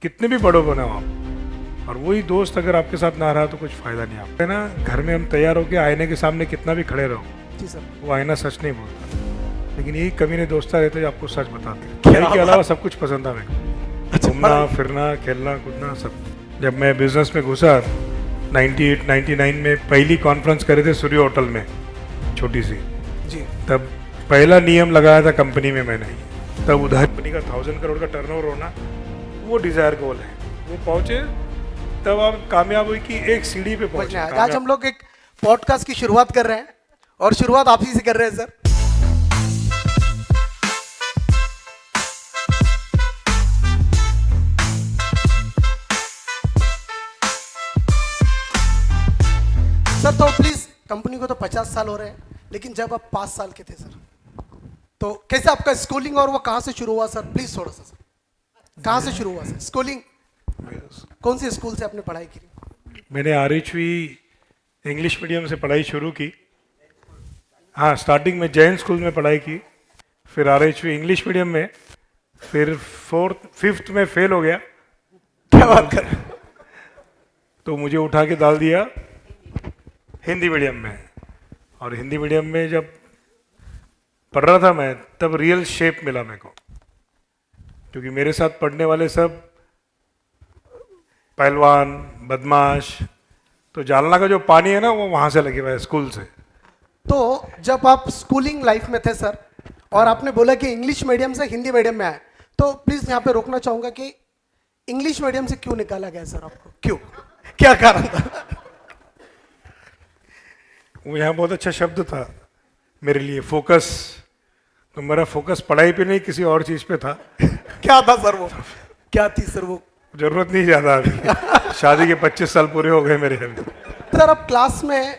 कितने भी बड़ो बने हो आप, और वही दोस्त अगर आपके साथ ना रहा तो कुछ फायदा नहीं आपका, है ना। घर में हम तैयार होकर आईने के सामने कितना भी खड़े रहो, जी सर। वो आईना सच नहीं बोलता, लेकिन यही कमीने दोस्त रहते जो आपको सच बताते हैं। खेल के अलावा सब कुछ पसंद था मेरे को, घूमना फिरना खेलना कूदना सब। जब मैं बिजनेस में घुसा 98 99 में, पहली कॉन्फ्रेंस करे थे सूर्य होटल में, छोटी सी, जी। तब पहला नियम लगाया था कंपनी में मैंने। तब उधार कंपनी का 1000 करोड़ का टर्नओवर होना वो डिजायर गोल है, वो पहुंचे तब आप कामयाब हुई कि एक सीढ़ी पे पहुंचे। आज हम लोग एक पॉडकास्ट की शुरुआत कर रहे हैं और शुरुआत आप ही से कर रहे हैं सर। सर तो प्लीज, कंपनी को तो 50 साल हो रहे हैं, लेकिन जब आप 5 साल के थे सर, तो कैसे आपका स्कूलिंग और वो कहाँ से शुरू हुआ सर? प्लीज थोड़ा सा सर, कहाँ से शुरू हुआ सर स्कूलिंग? कौन सी स्कूल से आपने पढ़ाई की? मैंने आरएचवी इंग्लिश मीडियम से पढ़ाई शुरू की। हाँ, स्टार्टिंग में जैन स्कूल में पढ़ाई की, फिर आरएचवी इंग्लिश मीडियम में, फिर 4th 5th में फेल हो गया। क्या बात कर रहे हैं? तो मुझे उठा के डाल दिया हिंदी मीडियम में, और हिंदी मीडियम में जब पढ़ रहा था मैं, तब रियल शेप मिला मेरे को, क्योंकि मेरे साथ पढ़ने वाले सब पहलवान बदमाश, तो जालना का जो पानी है ना वो वहाँ से लगे हुआ है, स्कूल से। तो जब आप स्कूलिंग लाइफ में थे सर, और आपने बोला कि इंग्लिश मीडियम से हिंदी मीडियम में आए, तो प्लीज यहाँ पे रोकना चाहूंगा कि इंग्लिश मीडियम से क्यों निकाला गया सर आपको? क्यों, क्या कारण था? वो यहाँ बहुत अच्छा शब्द था मेरे लिए, फोकस। तो मेरा फोकस पढ़ाई पे नहीं किसी और चीज़ पे था। क्या था सर वो? क्या थी सर वो? जरूरत नहीं ज़्यादा अभी, शादी के 25 साल पूरे हो गए मेरे अभी। सर आप क्लास में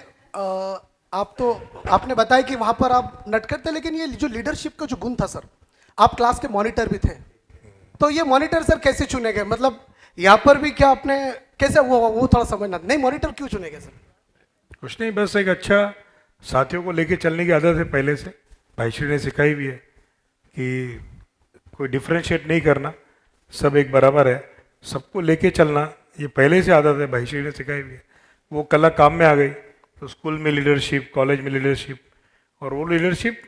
आप तो आपने बताया कि वहां पर आप नटखट थे, लेकिन ये जो लीडरशिप का जो गुण था सर, आप क्लास के मॉनिटर भी थे, तो ये मॉनिटर सर कैसे चुने गए? मतलब यहाँ पर भी क्या आपने कैसे वो थोड़ा समझना, नहीं मॉनिटर क्यों चुने गए सर? कुछ नहीं, बस एक अच्छा साथियों को लेके चलने की आदत है पहले से, भाईश्री ने सिखाई भी है कि कोई डिफ्रेंशिएट नहीं करना, सब एक बराबर है, सबको लेके चलना, ये पहले से आदत है, भाईश्री ने सिखाई भी है। वो कला काम में आ गई, तो स्कूल में लीडरशिप, कॉलेज में लीडरशिप, और वो लीडरशिप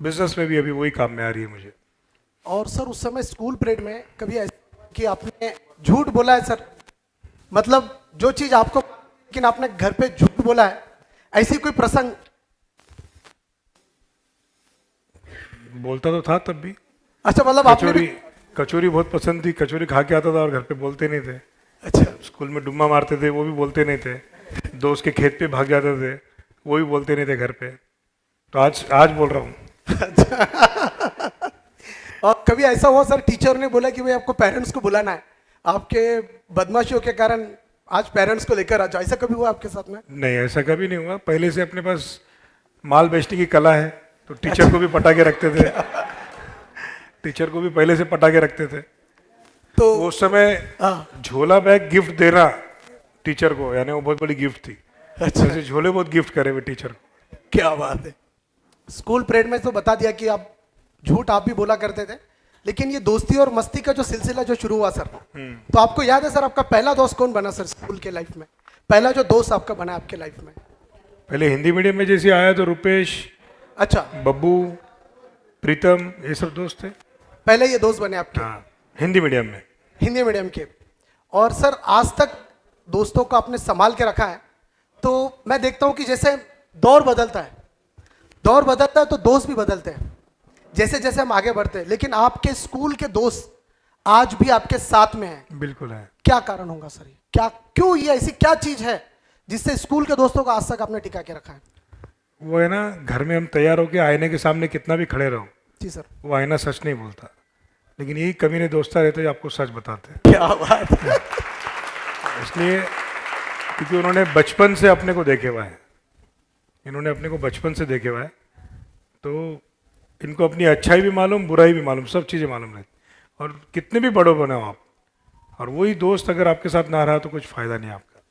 बिजनेस में भी अभी वही काम में आ रही है मुझे। और सर उस समय स्कूल पीरियड में कभी ऐसा कि आपने झूठ बोला है सर? मतलब जो चीज आपको, लेकिन आपने घर पे झूठ बोला है, ऐसी कोई प्रसंग? बोलता तो था तब भी। अच्छा, मतलब आपने कचौरी, भी? कचौरी बहुत पसंद थी, कचौरी खा के आता था और घर पे बोलते नहीं थे। अच्छा, स्कूल में डुम्मा मारते थे, वो भी बोलते नहीं थे। दोस्त के खेत पे भाग जाते थे, वो भी बोलते नहीं थे घर पे। तो आज बोल रहा हूँ। और कभी ऐसा हुआ सर, टीचर ने बोला कि भाई आपको पेरेंट्स को बुलाना है, आपके बदमाशियों के कारण आज पेरेंट्स को लेकर आ जाओ, ऐसा कभी हुआ आपके साथ में? नहीं, ऐसा कभी नहीं हुआ। पहले से अपने पास माल बेचने की कला है, तो टीचर को भी पटा के रखते थे। टीचर को भी पहले से पटा के रखते थे। तो वो उस समय झोला बैग गिफ्ट देना टीचर को, यानी वो बहुत बड़ी गिफ्ट थी। अच्छा, ऐसे झोले बहुत गिफ्ट करे हुए टीचर को। क्या बात है। स्कूल पीरियड में तो बता दिया कि आप झूठ आप भी बोला करते थे, लेकिन ये दोस्ती और मस्ती का जो सिलसिला जो शुरू हुआ सर, तो आपको याद है सर आपका पहला दोस्त कौन बना सर स्कूल के लाइफ में? पहला जो दोस्त आपका बना आपके लाइफ में? पहले हिंदी मीडियम में जैसे आया तो रुपेश, अच्छा, बब्बू, प्रीतम, ये सब दोस्त थे। पहले ये दोस्त बने आपके? हाँ, हिंदी मीडियम में। हिंदी मीडियम के। और सर आज तक दोस्तों को आपने संभाल के रखा है, तो मैं देखता हूं कि जैसे दौर बदलता है, दौर बदलता है तो दोस्त भी बदलते हैं जैसे जैसे हम आगे बढ़ते हैं, लेकिन आपके स्कूल के दोस्त आज भी आपके साथ में हैं। बिल्कुल है। क्या कारण होगा सर? ये क्या, क्यों, ये ऐसी क्या चीज है जिससे स्कूल के दोस्तों को आज तक आपने टिका के रखा है? वो है ना, घर में हम तैयार होके आईने के सामने कितना भी खड़े रहो, जी सर। वो आईना सच नहीं बोलता, लेकिन यही कमीने दोस्त रहते जो आपको सच बताते हैं। क्या बात है। इसलिए क्योंकि उन्होंने बचपन से अपने को देखे हुआ है, इन्होंने अपने को बचपन से देखे हुआ है, तो इनको अपनी अच्छाई भी मालूम, बुराई भी मालूम, सब चीज़ें मालूम रहती। और कितने भी बड़ो बने हो आप, और वही दोस्त अगर आपके साथ ना रहा तो कुछ फायदा नहीं आपका।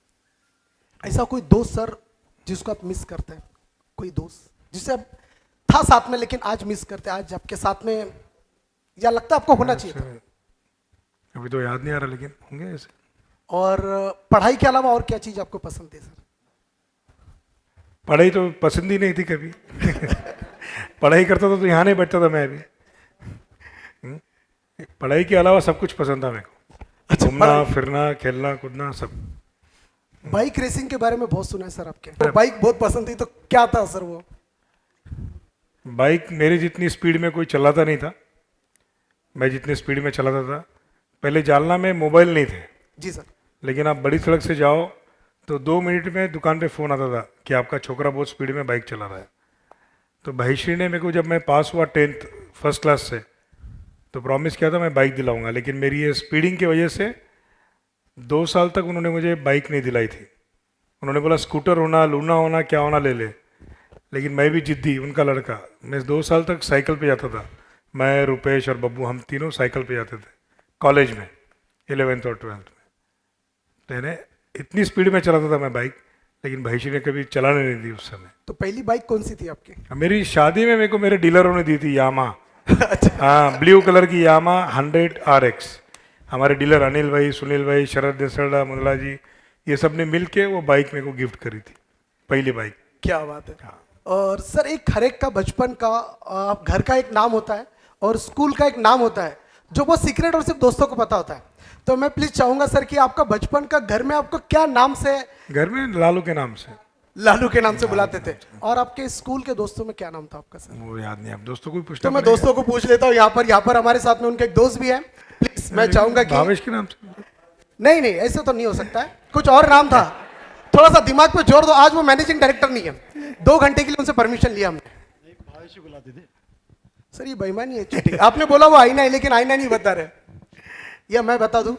ऐसा कोई दोस्त सर जिसको आप मिस करते हैं? कोई दोस्त जिससे आप था साथ में लेकिन आज मिस करते हैं, आज आपके साथ में, या लगता है आपको होना चाहिए था? अभी तो याद नहीं आ रहा, लेकिन होंगे ऐसे। और पढ़ाई के अलावा और क्या चीज़ आपको पसंद थी सर? पढ़ाई तो पसंद ही नहीं थी कभी। पढ़ाई करता था तो यहाँ नहीं बैठता था मैं अभी। पढ़ाई के अलावा सब कुछ पसंद था मेरे को, अच्छा, घूमना फिरना खेलना कूदना सब। बाइक रेसिंग के बारे में बहुत सुना है सर आपके, तो बाइक बहुत पसंद थी, तो क्या था सर वो? बाइक मेरी जितनी स्पीड में कोई चलाता नहीं था, मैं जितनी स्पीड में चलाता था। पहले जालना में मोबाइल नहीं थे, जी सर। लेकिन आप बड़ी सड़क से जाओ तो 2 मिनट में दुकान पे फ़ोन आता था कि आपका छोकरा बहुत स्पीड में बाइक चला रहा है। तो भाईश्री ने मेरे को, जब मैं पास हुआ 10th फर्स्ट क्लास से, तो प्रॉमिस किया था मैं बाइक दिलाऊंगा, लेकिन मेरी ये स्पीडिंग की वजह से 2 साल तक उन्होंने मुझे बाइक नहीं दिलाई थी। उन्होंने बोला स्कूटर होना, लूना होना, क्या होना ले ले। लेकिन मैं भी जिद्दी उनका लड़का, मैं 2 साल तक साइकिल पे जाता था। मैं, रुपेश और बब्बू, हम तीनों साइकिल पे जाते थे कॉलेज में, 11th और 12th में। मैंने इतनी स्पीड में चलाता था मैं बाइक, लेकिन भाईश्री ने कभी चलाने नहीं दी उस समय। तो पहली बाइक कौन सी थी आपकी? मेरी शादी में मेरे को मेरे डीलरों ने दी थी यामा। अच्छा, हाँ, ब्लू कलर की यामा 100 RX। हमारे डीलर अनिल भाई, सुनील भाई, शरद देसड़ा, मुदला जी, ये सब ने मिल के वो बाइक मेरे को गिफ्ट करी थी, पहली बाइक। क्या बात है। और सर एक हर एक का बचपन का घर का एक नाम होता है और स्कूल का एक नाम होता है, जो वो सीक्रेट और सिर्फ दोस्तों को पता होता है। तो मैं प्लीज चाहूंगा सर कि आपका बचपन का घर में आपको क्या नाम से? घर में लालू के नाम से। लालू के नाम से बुलाते थे। और आपके स्कूल के दोस्तों में क्या नाम था आपका सर? वो याद नहीं, आप दोस्तों को ही पूछना तो मैं पड़ेगा। दोस्तों को पूछ लेता हूँ, यहाँ पर हमारे साथ में उनके एक दोस्त भी है। प्लीज मैं चाहूंगा कि भावेश के नाम से। नहीं नहीं, ऐसे तो नहीं हो सकता है, कुछ और नाम था। थोड़ा सा दिमाग पे जोर दो, आज वो मैनेजिंग डायरेक्टर नहीं है। 2 घंटे के लिए उनसे परमिशन लिया हमने। भावेश बुलाते थे सर ये बेईमानी है, चीटिंग। आपने बोला वो आईना है, लेकिन आईना नहीं बता रहे। या मैं बता दूं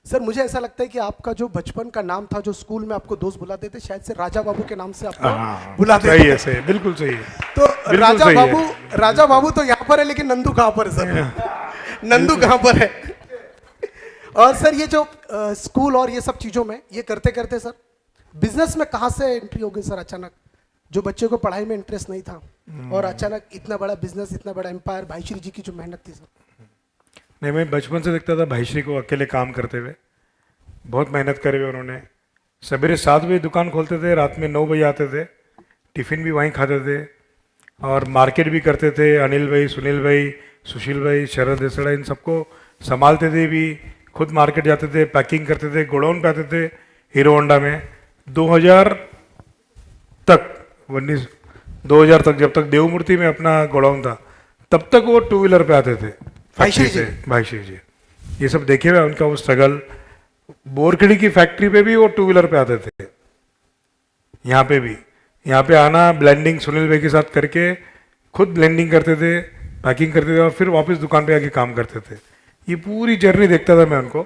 सर, मुझे ऐसा लगता है कि आपका जो बचपन का नाम था, जो स्कूल में आपको दोस्त बुलाते थे, शायद से राजा बाबू के नाम से आपको बुलाते सही थे। है, सही है, बिल्कुल सही है। तो राजा सही है। बाबू, राजा बाबू तो यहाँ पर है, लेकिन नंदू कहाँ पर है सर? नंदू कहाँ पर है? और सर ये जो स्कूल और ये सब चीजों में ये करते करते सर बिजनेस में कहाँ से एंट्री हो गई सर अचानक? जो बच्चे को पढ़ाई में इंटरेस्ट नहीं था और अचानक इतना बड़ा बिजनेस, इतना बड़ा एम्पायर, भाईश्री जी की जो मेहनत थी सर। नहीं, मैं बचपन से देखता था भाईश्री को अकेले काम करते हुए, बहुत मेहनत करे हुए उन्होंने। सवेरे 7 बजे दुकान खोलते थे, रात में 9 बजे आते थे, टिफ़िन भी वहीं खाते थे और मार्केट भी करते थे। अनिल भाई, सुनील भाई, सुशील भाई, शरद देसड़ा, इन सबको संभालते थे भी, खुद मार्केट जाते थे, पैकिंग करते थे, गोडाउन पे आते थे हीरो होंडा में। 2000 तक 2000 तक, जब तक देवमूर्ति में अपना गोडाउन था, तब तक वो 2 व्हीलर पे आते थे फैक्ट्री से। भाईश्री जी, ये सब देखे हुए उनका वो स्ट्रगल। बोरखेड़ी की फैक्ट्री पे भी वो 2 व्हीलर पे आते थे, यहाँ पे भी। यहाँ पे आना, ब्लेंडिंग सुनील भाई के साथ करके खुद ब्लेंडिंग करते थे, पैकिंग करते थे और फिर वापस दुकान पे आके काम करते थे। ये पूरी जर्नी देखता था मैं उनको।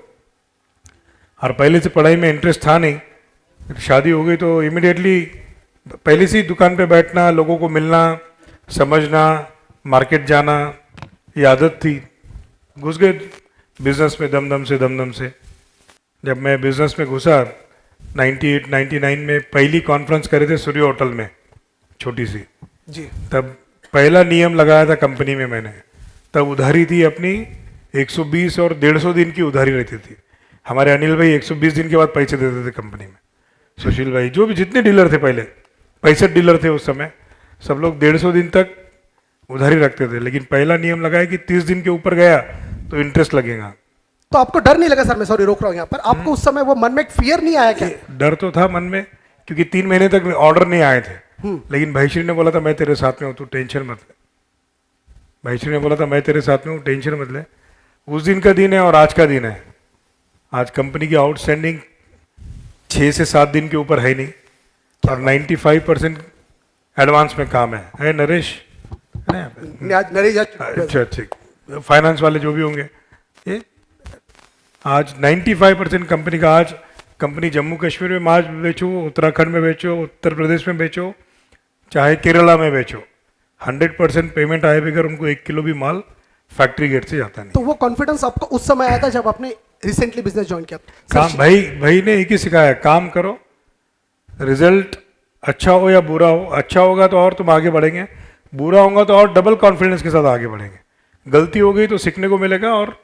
और पहले से पढ़ाई में इंटरेस्ट था नहीं, शादी हो गई तो इमिडिएटली पहले से ही दुकान पे बैठना, लोगों को मिलना, समझना, मार्केट जाना, ये आदत थी। घुस गए बिजनेस में दम दम से। जब मैं बिजनेस में घुसा 98 99 में, पहली कॉन्फ्रेंस करे थे सूर्य होटल में, छोटी सी। जी। तब पहला नियम लगाया था कंपनी में मैंने। तब उधारी थी अपनी 120 और 150 दिन की उधारी रहती थी। हमारे अनिल भाई 120 दिन के बाद पैसे देते थे कंपनी में। सुशील भाई, जो भी जितने डीलर थे पहले, 65 डीलर थे उस समय, सब लोग 150 दिन तक उधारी रखते थे। लेकिन पहला नियम लगाया कि 30 दिन के ऊपर गया तो इंटरेस्ट लगेगा। तो आपको डर नहीं लगा सर? मैं सॉरी रोक रहा हूँ यहाँ पर। आपको उस समय वो मन में एक फियर नहीं आया क्या? डर तो था मन में, क्योंकि 3 महीने तक ऑर्डर नहीं आए थे। लेकिन भाईश्री ने बोला था मैं तेरे साथ में हूँ, तू टेंशन मत ले। भाईश्री ने बोला था मैं तेरे साथ में हूँ, टेंशन मत ले। उस दिन का दिन है और आज का दिन है। आज कंपनी की आउटस्टैंडिंग 6 से 7 दिन के ऊपर है नहीं, और 95% एडवांस में काम है नरेश? है ना यहाँ पे? आज नरेश अच्छा, फाइनेंस वाले जो भी होंगे, ये आज 95% कंपनी का, आज कंपनी जम्मू कश्मीर में माल बेचो, उत्तराखंड में बेचो, उत्तर प्रदेश में बेचो, चाहे केरला में बेचो, 100% पेमेंट आए बगैर उनको 1 किलो भी माल फैक्ट्री गेट से जाता नहीं। तो वो कॉन्फिडेंस आपको उस समय आया था जब आपने रिसेंटली बिजनेस ज्वाइन किया? काम भाई ने एक ही सिखाया, काम करो, रिजल्ट अच्छा हो या बुरा हो, अच्छा होगा तो और तुम आगे बढ़ेंगे, बुरा होगा तो और डबल कॉन्फिडेंस के साथ आगे बढ़ेंगे। गलती हो गई तो सीखने को मिलेगा और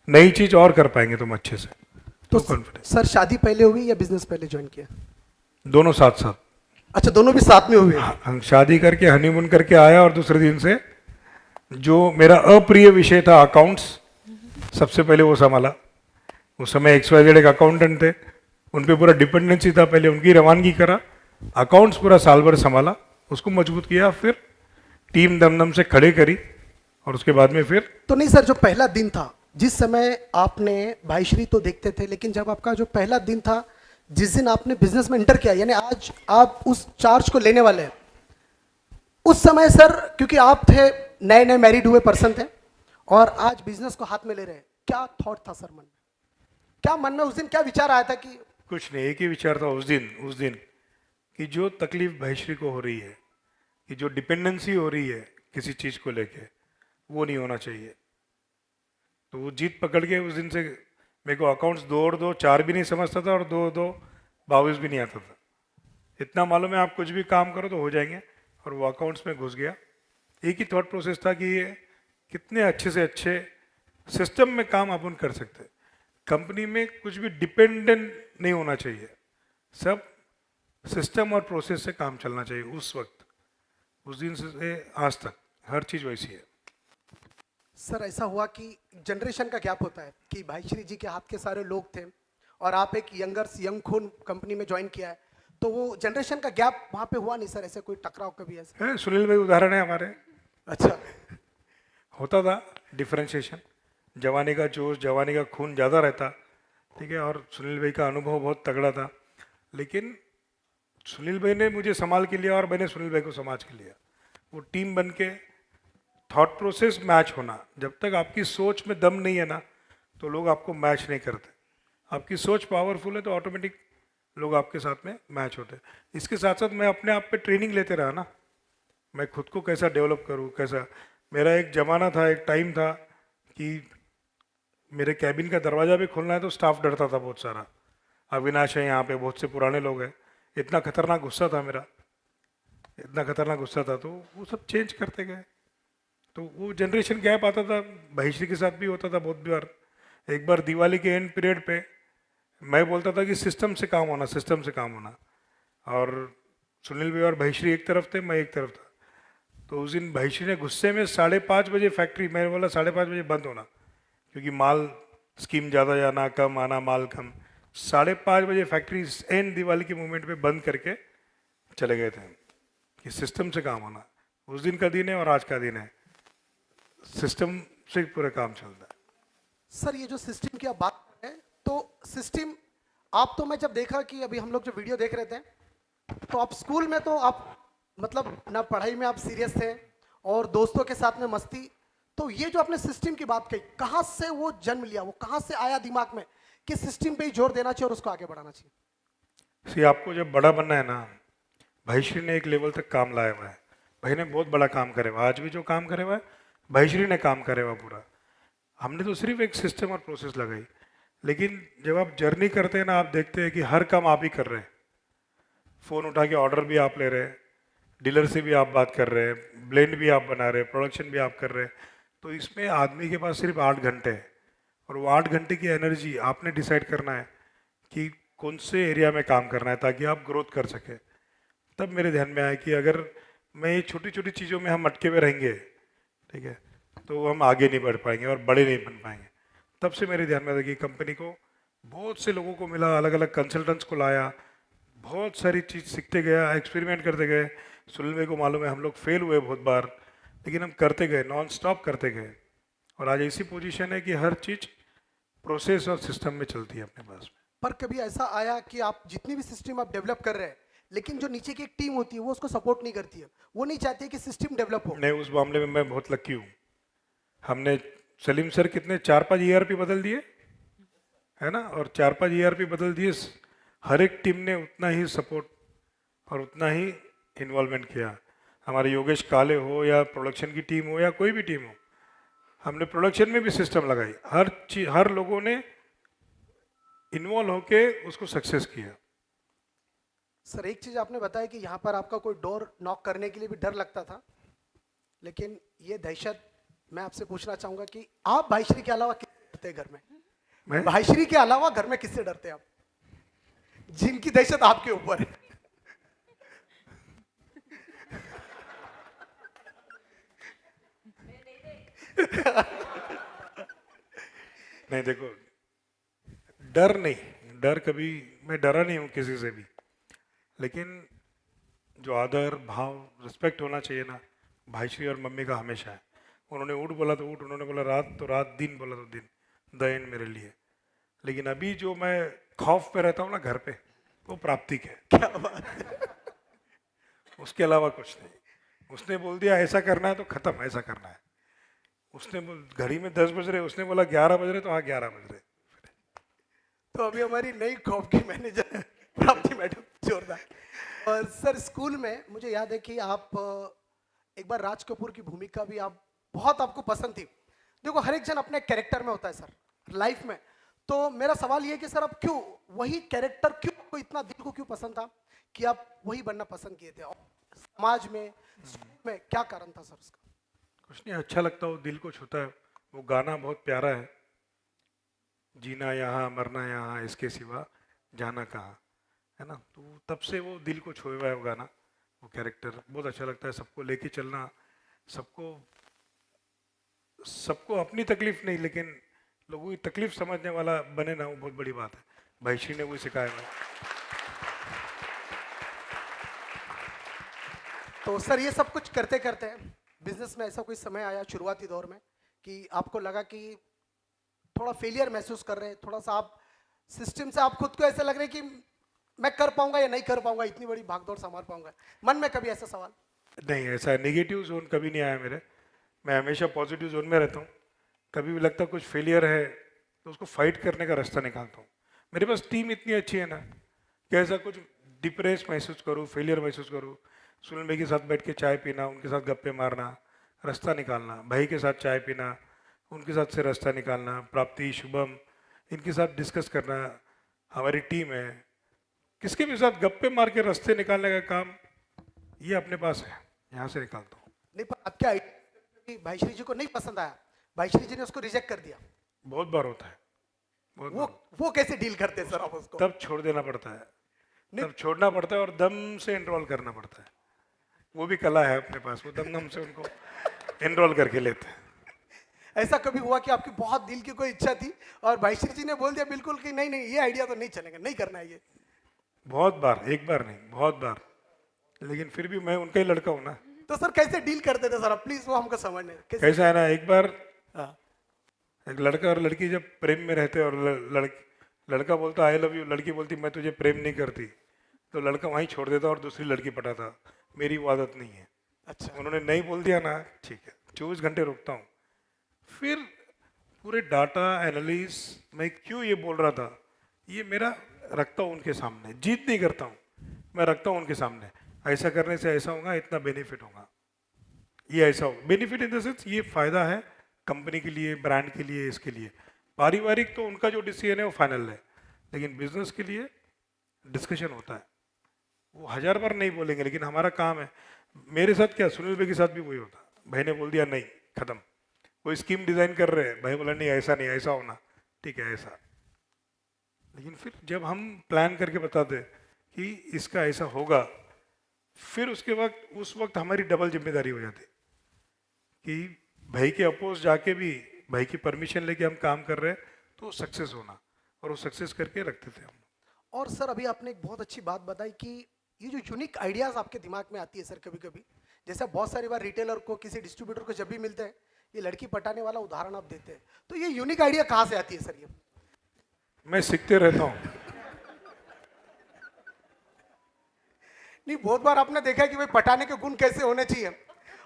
नई चीज और कर पाएंगे तुम अच्छे से। तो तो कॉन्फिडेंस सर शादी पहले हुई या बिजनेस पहले ज्वाइन किया? दोनों साथ साथ। अच्छा, दोनों भी साथ में हुए। हम शादी करके हनीमून करके आया और दूसरे दिन से जो मेरा अप्रिय विषय था अकाउंट्स, सबसे पहले वो संभाला। उस समय XYZ एक अकाउंटेंट थे, उन पे पूरा डिपेंडेंसी था, पहले उनकी रवानगी करा, अकाउंट्स पूरा साल भर संभाला, उसको मजबूत किया, फिर टीम दमदम से खड़े करी और उसके बाद में फिर तो नहीं सर, जो पहला दिन था, जिस समय आपने भाईश्री तो देखते थे, लेकिन जब आपका जो पहला दिन था, जिस दिन आपने बिजनेस में एंटर किया, यानी आज आप उस चार्ज को लेने वाले हैं, उस समय सर, क्योंकि आप थे नए नए मैरिड हुए पर्सन थे और आज बिजनेस को हाथ में ले रहे हैं, क्या थॉट था सर मन में? क्या मन में उस दिन क्या विचार आया था कि कुछ नहीं, एक ही विचार था उस दिन कि जो तकलीफ भाईश्री को हो रही है, कि जो डिपेंडेंसी हो रही है किसी चीज को लेके, वो नहीं होना चाहिए। तो वो जीत पकड़ के उस दिन से मेरे को अकाउंट्स 2 और 2 4 भी नहीं समझता था और 2 और 2 22 भी नहीं आता था। इतना मालूम है आप कुछ भी काम करो तो हो जाएंगे, और वो अकाउंट्स में घुस गया। एक ही थॉट प्रोसेस था कि ये कितने अच्छे से अच्छे सिस्टम में काम अपन कर सकते हैं। कंपनी में कुछ भी डिपेंडेंट नहीं होना चाहिए, सब सिस्टम और प्रोसेस से काम चलना चाहिए। उस वक्त, उस दिन से आज तक हर चीज़ वैसी है। सर ऐसा हुआ कि जनरेशन का गैप होता है कि भाईश्री जी के हाथ के सारे लोग थे और आप एक यंग खून कंपनी में ज्वाइन किया है, तो वो जनरेशन का गैप वहाँ पे हुआ नहीं सर? ऐसे कोई टकराव कभी ऐसे? है, सुनील भाई उदाहरण है हमारे। अच्छा। होता था डिफरेंशिएशन, जवानी का जोश, जवानी का खून ज़्यादा रहता, ठीक है, और सुनील भाई का अनुभव बहुत तगड़ा था। लेकिन सुनील भाई ने मुझे संभाल के लिया और मैंने सुनील भाई को समाज के लिया। वो टीम बन के थॉट प्रोसेस मैच होना, जब तक आपकी सोच में दम नहीं है ना, तो लोग आपको मैच नहीं करते। आपकी सोच पावरफुल है तो ऑटोमेटिक लोग आपके साथ में मैच होते हैं। इसके साथ साथ मैं अपने आप पे ट्रेनिंग लेते रहा ना, मैं खुद को कैसा डेवलप करूँ, कैसा। मेरा एक ज़माना था, एक टाइम था कि मेरे कैबिन का दरवाज़ा भी खोलना है तो स्टाफ डरता था बहुत सारा। अविनाश है यहाँ पे, बहुत से पुराने लोग हैं। इतना खतरनाक गुस्सा था मेरा, इतना खतरनाक गुस्सा था, तो वो सब चेंज करते गए। तो वो जनरेशन गैप आता था, भाईश्री के साथ भी होता था बहुत बार। एक बार दिवाली के एंड पीरियड पे मैं बोलता था कि सिस्टम से काम होना, सिस्टम से काम होना, और सुनील भाई और भाईश्री एक तरफ थे, मैं एक तरफ था। तो उस दिन भाईश्री ने गुस्से में 5:30 बजे फैक्ट्री, मैंने बोला 5:30 बजे बंद होना, क्योंकि माल स्कीम ज़्यादा जाना, कम आना, माल कम। 5:30 बजे फैक्ट्री एंड दिवाली के मोमेंट पे बंद करके चले गए थे कि सिस्टम से काम होना। उस दिन का दिन है और आज का दिन है, सिस्टम से पूरा काम चलता है। सर ये जो सिस्टम की आप बात कर रहे हैं, तो सिस्टम आप, तो मैं जब देखा कि अभी हम लोग जो वीडियो देख रहे थे, तो आप स्कूल में तो आप मतलब ना पढ़ाई में आप सीरियस थे और दोस्तों के साथ में मस्ती, तो ये जो आपने सिस्टम की बात कही, कहाँ से वो जन्म लिया, वो कहाँ से आया दिमाग में कि सिस्टम पे ही जोर देना चाहिए और उसको आगे बढ़ाना चाहिए? सी आपको जब बड़ा बनना है ना, भाईश्री ने एक लेवल तक काम लाया हुआ है। भाई ने बहुत बड़ा काम करे हुआ है, आज भी जो काम करे हुआ है भाईश्री ने काम करे हुआ पूरा। हमने तो सिर्फ एक सिस्टम और प्रोसेस लगाई, लेकिन जब आप जर्नी करते हैं ना, आप देखते हैं कि हर काम आप ही कर रहे हैं। फ़ोन उठा के ऑर्डर भी आप ले रहे हैं, डीलर से भी आप बात कर रहे हैं, ब्लेंड भी आप बना रहे हैं, प्रोडक्शन भी आप कर रहे हैं। तो इसमें आदमी के पास सिर्फ 8 घंटे है, और वो 8 घंटे की एनर्जी आपने डिसाइड करना है कि कौन से एरिया में काम करना है ताकि आप ग्रोथ कर सके। तब मेरे ध्यान में आया कि अगर मैं ये छोटी छोटी चीज़ों में हम अटके हुए रहेंगे, ठीक है, तो हम आगे नहीं बढ़ पाएंगे और बड़े नहीं बन पाएंगे। तब से मेरे ध्यान में आया कि कंपनी को बहुत से लोगों को मिला, अलग अलग कंसल्टेंट्स को लाया, बहुत सारी चीज़ सीखते गया, एक्सपेरिमेंट करते गए। सुनील भाई को मालूम है हम लोग फेल हुए बहुत बार, लेकिन हम करते गए, नॉन स्टॉप करते गए, और आज ऐसी पोजीशन है कि हर चीज़ प्रोसेस और सिस्टम में चलती है अपने पास में। पर कभी ऐसा आया कि आप जितनी भी सिस्टम आप डेवलप कर रहे हैं, लेकिन जो नीचे की एक टीम होती है वो उसको सपोर्ट नहीं करती है, वो नहीं चाहती है कि सिस्टम डेवलप हो? नहीं, उस मामले में मैं बहुत लकी हूँ। हमने सलीम सर कितने 4-5 ERP बदल दिए है ना, और 4-5 ERP बदल दिए। हर एक टीम ने उतना ही सपोर्ट और उतना ही इन्वॉल्वमेंट किया। हमारे योगेश काले हो या प्रोडक्शन की टीम हो या कोई भी टीम हो, हमने प्रोडक्शन में भी सिस्टम लगाई। हर चीज, हर लोगों ने इन्वॉल्व होके उसको सक्सेस किया। सर एक चीज आपने बताया कि यहाँ पर आपका कोई डोर नॉक करने के लिए भी डर लगता था, लेकिन ये दहशत मैं आपसे पूछना चाहूंगा कि आप भाईश्री के अलावा क्या करते डरते हैं घर में? मैं भाईश्री के अलावा घर में किससे डरते हैं आप, जिनकी दहशत आपके ऊपर है? नहीं, देखो, डर नहीं, डर कभी मैं डरा नहीं हूँ किसी से भी, लेकिन जो आदर भाव रिस्पेक्ट होना चाहिए ना, भाईश्री और मम्मी का हमेशा है। उन्होंने ऊट बोला तो ऊट, उन्होंने बोला रात तो रात, दिन बोला तो दिन, द एंड मेरे लिए। लेकिन अभी जो मैं खौफ पे रहता हूँ ना घर पे, वो प्राप्ति के है। क्या बात है। उसके अलावा कुछ नहीं। उसने बोल दिया ऐसा करना है तो खत्म, ऐसा करना है। उसने घड़ी में 10 बज रहे, उसने बोला 11 बज रहे, तो हाँ 11 बज रहे। तो अभी हमारी नई खौफ की मैनेजर प्राप्ति मैडम, जोरदार। और सर स्कूल में मुझे याद है कि आप एक बार राज कपूर की भूमिका भी आप बहुत आपको पसंद थी। देखो हर एक जन अपने कैरेक्टर में होता है सर लाइफ में। तो मेरा सवाल ये है कि सर आप क्यों वही कैरेक्टर, क्यों आपको इतना दिल को क्यों पसंद था कि आप वही बनना पसंद किए थे? और समाज में स्कूल में क्या कारण था सर उसका? कुछ नहीं, अच्छा लगता हो, दिल को छूता है। वो गाना बहुत प्यारा है, जीना यहाँ मरना यहाँ इसके सिवा जाना कहाँ, है ना। तो तब से वो दिल को छुए हुआ है वो गाना, वो कैरेक्टर बहुत अच्छा लगता है। सबको लेके चलना, सबको सबको अपनी तकलीफ नहीं, लेकिन लोगों की तकलीफ समझने वाला बने ना, वो बहुत बड़ी बात है। भाईश्री ने वो सिखाया हुआ है। तो सर ये सब कुछ करते करते बिजनेस में ऐसा कोई समय आया शुरुआती दौर में कि आपको लगा कि थोड़ा फेलियर महसूस कर रहे हैं, थोड़ा सा आप सिस्टम से आप खुद को ऐसा लग रहे कि मैं कर पाऊंगा या नहीं कर पाऊंगा, इतनी बड़ी भागदौड़ संभाल पाऊंगा? मन में कभी ऐसा सवाल? नहीं, ऐसा नेगेटिव जोन कभी नहीं आया मेरे। मैं हमेशा पॉजिटिव जोन में रहता हूँ। कभी भी लगता कुछ फेलियर है तो उसको फाइट करने का रास्ता निकालता हूँ। मेरे पास टीम इतनी अच्छी है ना कि ऐसा कुछ डिप्रेस महसूस करूँ, फेलियर महसूस करूँ, सुनील भाई के साथ बैठ के चाय पीना, उनके साथ गप्पे मारना, रास्ता निकालना, भाई के साथ चाय पीना, उनके साथ से रास्ता निकालना, प्राप्ति, शुभम, इनके साथ डिस्कस करना, हमारी टीम है, किसके भी साथ गप्पे मार के रास्ते निकालने का काम ये अपने पास है, यहाँ से निकालता हूँ। नहीं, पर आपके आइडिया भाईश्री जी को नहीं पसंद आया, भाईश्री जी ने उसको रिजेक्ट कर दिया, बहुत बार होता है, बहुत वो बार। वो कैसे डील करते हैं सर आप उसको? तब छोड़ देना पड़ता है, तब छोड़ना पड़ता है और दम से एनरोल करना पड़ता है। वो भी कला है अपने पास, वो दम दम से उनको एनरोल करके लेते हैं। ऐसा कभी हुआ कि आपकी बहुत दिल की कोई इच्छा थी और भाईश्री जी ने बोल दिया बिल्कुल कि नहीं नहीं ये आइडिया तो नहीं चलेगा, नहीं करना है ये? बहुत बार, एक बार नहीं, बहुत बार। लेकिन फिर भी मैं उनका ही लड़का हूँ ना। तो सर कैसे डील करते थे सर आप, प्लीज वो हमको समझने कैसे? कैसा है ना, एक बार हाँ। एक लड़का और लड़की जब प्रेम में रहते और लड़का बोलता आई लव यू, लड़की बोलती मैं तुझे प्रेम नहीं करती, तो लड़का वहीं छोड़ देता और दूसरी लड़की पटाता। मेरी वो आदत नहीं है। अच्छा। उन्होंने नहीं बोल दिया ना, ठीक है, 24 घंटे रुकता हूँ। फिर पूरे डाटा एनालिस मैं क्यों ये बोल रहा था, ये मेरा रखता हूँ उनके सामने, जीत नहीं करता हूँ, मैं रखता हूँ उनके सामने। ऐसा करने से ऐसा होगा, इतना बेनिफिट होगा, ये ऐसा हो, बेनिफिट इन द सेंस ये फायदा है कंपनी के लिए, ब्रांड के लिए, इसके लिए। पारिवारिक तो उनका जो डिसीजन है वो फाइनल है, लेकिन बिजनेस के लिए डिस्कशन होता है। वो 1000 बार नहीं बोलेंगे, लेकिन हमारा काम है। मेरे साथ क्या, सुनील भाई के साथ भी वही होता, भाई ने बोल दिया नहीं, खत्म। कोई स्कीम डिजाइन कर रहे हैं, भाई बोला नहीं ऐसा नहीं, ऐसा होना, ठीक है ऐसा। लेकिन फिर जब हम प्लान करके बताते कि इसका ऐसा होगा, फिर उसके वक्त उस वक्त हमारी डबल जिम्मेदारी हो जाती कि भाई के अपोज जाके भी भाई की परमिशन लेके हम काम कर रहे हैं तो सक्सेस होना, और वो सक्सेस करके रखते थे हम। और सर अभी आपने एक बहुत अच्छी बात बताई कि ये जो यूनिक आइडियाज आपके दिमाग में आती है सर कभी कभी, जैसे बहुत सारी बार रिटेलर को, किसी डिस्ट्रीब्यूटर को जब भी मिलते हैं, ये लड़की पटाने वाला उदाहरण आप देते हैं, तो ये यूनिक आइडिया कहाँ से आती है सर? ये मैं सीखते रहता हूँ। नहीं, बहुत बार आपने देखा है कि भाई पटाने के गुण कैसे होने चाहिए,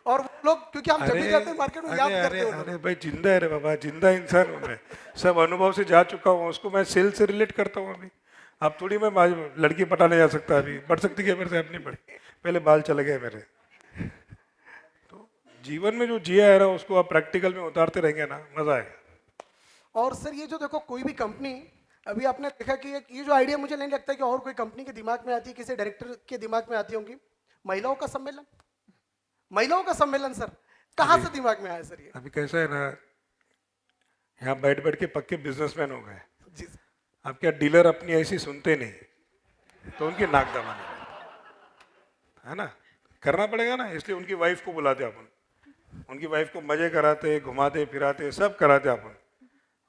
और वो लोग क्योंकि हम जब भी जाते हैं मार्केट में याद करते हैं। अरे भाई, जिंदा है रे बाबा, जिंदा इंसान हूँ मैं, सब अनुभव से जा चुका हूँ, उसको मैं सेल से रिलेट करता हूँ। अभी अब थोड़ी मैं लड़की पटाने जा सकता, अभी बढ़ सकती है मेरे से, अपनी बढ़ी, पहले बाल चले गए मेरे। तो जीवन में जो जिया है ना, उसको आप प्रैक्टिकल में उतारते रहेंगे ना, मजा आएगा। और सर ये जो देखो कोई भी कंपनी, अभी आपने देखा कि ये जो आइडिया मुझे नहीं लगता कि और कोई कंपनी के दिमाग में आती है, किसी डायरेक्टर के दिमाग में आती होंगी, महिलाओं का सम्मेलन। महिलाओं का सम्मेलन सर कहाँ से दिमाग में आया सर ये? अभी कैसा है ना, यहाँ बैठ बैठ के पक्के बिजनेसमैन हो गए। जी सर। अब क्या डीलर अपनी ऐसी सुनते नहीं तो उनकी नाक दबाने लगे, है ना। करना पड़ेगा ना, इसलिए उनकी वाइफ को बुलाते अपन, उनकी वाइफ को मजे कराते, घुमाते फिराते, सब कराते अपन,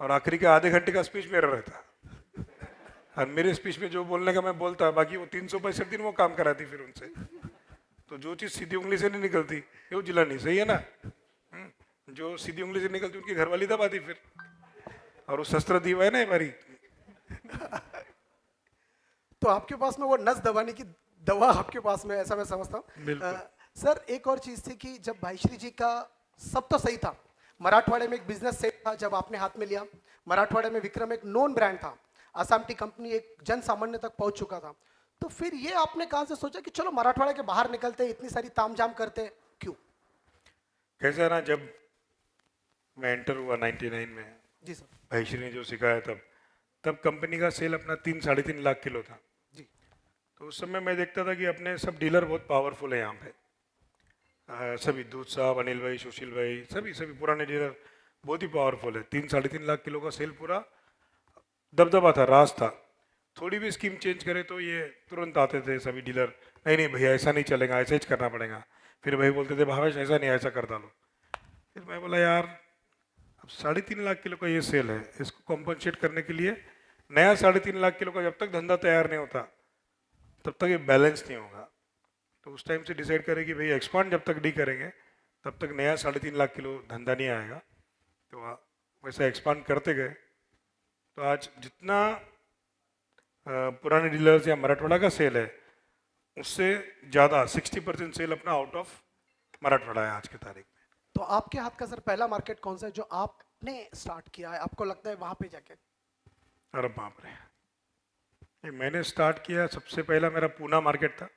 और आखिरी के आधे घंटे का स्पीच मेरा रहता, और मेरे स्पीच में जो बोलने का मैं बोलता, बाकी वो 365 दिन वो काम कराती फिर उनसे। तो जो चीज़ सीधी उंगली से नहीं निकलती वो जिलानी, सही है ना। जो सीधी उंगली से निकलती उनकी घरवाली दबाती फिर, और वो शस्त्र दीवा है ना हमारी। तो आपके पास में वो नस दबाने की दवा आपके पास में, ऐसा मैं समझता हूँ। बिल्कुल। सर एक और चीज थी कि जब भाईश्री जी का सब तो सही था, मराठवाड़े में एक बिजनेस सेट था जब आपने हाथ में लिया, मराठवाड़े में विक्रम एक नोन ब्रांड था, आसाम टी कंपनी एक जन सामान्य तक पहुंच चुका था, तो फिर ये आपने कहां से सोचा कि चलो मराठवाड़े के बाहर निकलते, इतनी सारी तामझाम करते, क्यों? कैसा ना, जब मैं एंटर हुआ 99 में, जी सर। भाईश्री ने जो सिखाया तब तब कंपनी का सेल अपना 3-3.5 लाख किलो था। जी। तो उस समय मैं देखता था कि अपने सब डीलर बहुत पावरफुल है यहाँ पे। सभी दूध साहब, अनिल भाई, सुशील भाई, सभी सभी पुराने डीलर बहुत ही पावरफुल है। 3-3.5 लाख किलो का सेल पूरा दबदबा था, राज था। थोड़ी भी स्कीम चेंज करे तो ये तुरंत आते थे सभी डीलर, नहीं नहीं भैया ऐसा नहीं चलेगा, ऐसा ही करना पड़ेगा। फिर भाई बोलते थे भावेश ऐसा नहीं, ऐसा कर डालो। फिर मैं बोला यार, अब 3.5 लाख किलो का ये सेल है, इसको कॉम्पनसेट करने के लिए नया 3.5 लाख किलो का जब तक धंधा तैयार नहीं होता तब तक ये बैलेंस नहीं होगा। तो उस टाइम से डिसाइड करें कि भाई एक्सपांड जब तक नहीं करेंगे तब तक नया 3.5 लाख किलो धंधा नहीं आएगा। तो वैसा एक्सपांड करते गए, तो आज जितना पुराने डीलर्स या मराठवाड़ा का सेल है उससे ज़्यादा 60% सेल अपना आउट ऑफ मराठवाड़ा है आज की तारीख में। तो आपके हाथ का सर पहला मार्केट कौन सा है जो आपने स्टार्ट किया है, आपको लगता है वहां पे जाके? अरे बाप रे, ये मैंने स्टार्ट किया सबसे पहला मेरा पूना मार्केट था।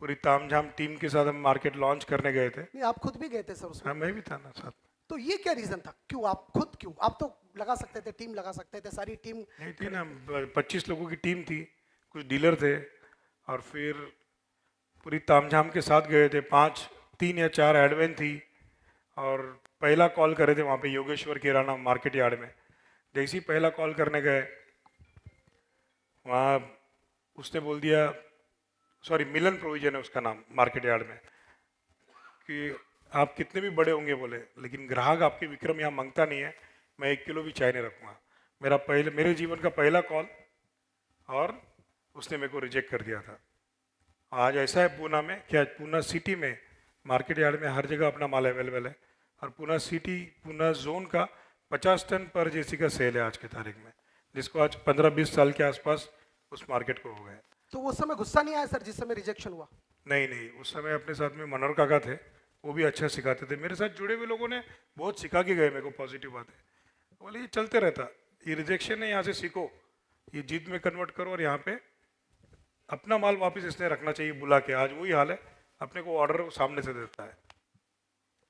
पूरी तामझाम टीम के साथ हम मार्केट लॉन्च करने गए थे। नहीं, आप खुद भी गए थे सर उसमें? हाँ मैं भी था ना साथ में। तो ये क्या रीजन था, क्यों आप खुद, क्यों आप तो लगा सकते थे, टीम लगा सकते थे, सारी टीम। नहीं थी ना, 25 लोगों की टीम थी, कुछ डीलर थे, और फिर पूरी तामझाम के साथ गए थे। 3 या 4 एडवेन थी, और पहला कॉल करे थे वहाँ पे योगेश्वर किराना मार्केट यार्ड में। जैसे ही पहला कॉल करने गए वहाँ उसने बोल दिया, सॉरी मिलन प्रोविजन है उसका नाम मार्केट यार्ड में, कि आप कितने भी बड़े होंगे बोले, लेकिन ग्राहक आपके विक्रम यहाँ मांगता नहीं है, मैं 1 किलो भी चाय नहीं रखूँगा। मेरे जीवन का पहला कॉल, और उसने मेरे को रिजेक्ट कर दिया था। आज ऐसा है पूना में कि आज पूना सिटी में मार्केट यार्ड में हर जगह अपना माल अवेलेबल है, और पूना सिटी, पूना जोन का 50 टन पर जेसी का सेल है आज की तारीख में, जिसको आज 15-20 साल के आसपास उस मार्केट को हो गए। तो उस समय गुस्सा नहीं आया सर जिस समय रिजेक्शन हुआ? नहीं नहीं, उस समय अपने साथ में मनोहर काका थे, वो भी अच्छा सिखाते थे। मेरे साथ जुड़े हुए लोगों ने बहुत सिखा के गए मेरे को पॉजिटिव बातें। बोले ये चलते रहता, ये रिजेक्शन है, यहाँ से सीखो, ये जीत में कन्वर्ट करो, और यहाँ पे अपना माल वापस इसने रखना चाहिए बुला के। आज वही हाल है, अपने को ऑर्डर सामने से देता है।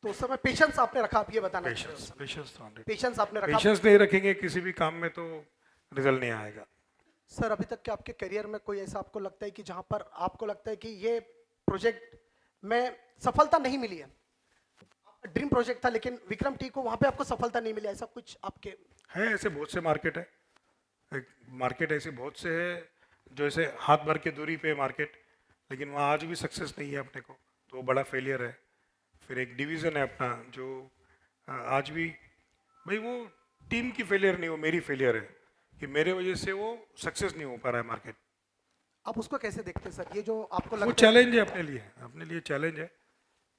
तो उस समय पेशेंस आपने रखा, आप ये बताना? पेशेंस, पेशेंस तो पेशेंस आपने रखा। पेशेंस नहीं रखेंगे किसी भी काम में तो रिजल्ट नहीं आएगा। सर अभी तक के आपके करियर में कोई ऐसा आपको लगता है कि जहां पर आपको लगता है कि ये प्रोजेक्ट में सफलता नहीं मिली है, आपका ड्रीम प्रोजेक्ट था लेकिन विक्रम टी को वहां पे आपको सफलता नहीं मिली, ऐसा कुछ आपके? है ऐसे बहुत से मार्केट है, एक मार्केट ऐसे बहुत से है जो ऐसे हाथ भर के दूरी पे मार्केट, लेकिन वहाँ आज भी सक्सेस नहीं है अपने को, तो वो बड़ा फेलियर है। फिर एक डिवीज़न है अपना जो आज भी, भाई वो टीम की फेलियर नहीं, वो मेरी फेलियर है कि मेरे वजह से वो सक्सेस नहीं हो पा रहा है मार्केट। आप उसको कैसे देखते हैं सर, ये जो आपको वो लगता है? चैलेंज है अपने लिए चैलेंज है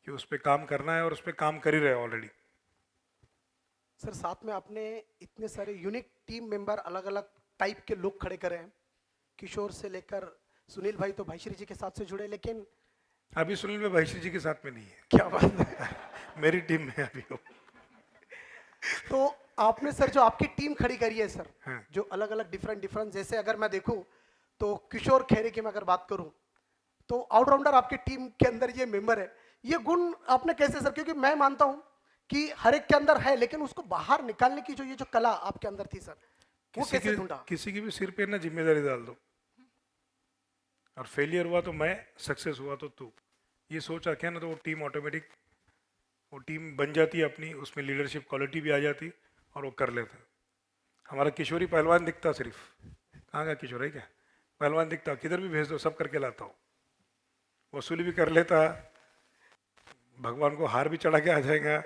कि उस पर काम करना है, और उस पर काम कर ही रहे ऑलरेडी। सर साथ में आपने इतने सारे यूनिक टीम मेंबर, अलग अलग टाइप के लोग खड़े करे हैं, किशोर से लेकर सुनील भाई तो भाईश्री जी के साथ से जुड़े, लेकिन अभी सुनील में भाईश्री जी के साथ में नहीं है, क्या बात है। मेरी टीम में अभी हो। तो आपने सर जो आपकी टीम खड़ी करी है सर, हाँ। जो अलग अलग डिफरेंट, जैसे अगर मैं देखूं तो किशोर खेरे की मैं अगर बात करूं तो ऑलराउंडर आपकी टीम के अंदर ये मेंबर है, ये गुण आपने कैसे सर, क्योंकि मैं मानता हूं कि हर एक के अंदर है, लेकिन उसको बाहर निकालने की जो ये जो कला आपके अंदर थी सर, वो कैसे ढूंढा? किसी की भी सिर पे ना जिम्मेदारी डाल दो, और फेलियर हुआ तो मैं, सक्सेस हुआ तो तू, ये सोच रखे ना, तो वो टीम ऑटोमेटिक, वो टीम बन जाती है अपनी, उसमें लीडरशिप क्वालिटी भी आ जाती, और वो कर लेता। हमारा किशोरी पहलवान दिखता सिर्फ, कहाँ का किशोर है क्या, पहलवान दिखता, किधर भी भेज दो सब करके लाता हूँ, वसूली भी कर लेता, भगवान को हार भी चढ़ा के आ जाएगा,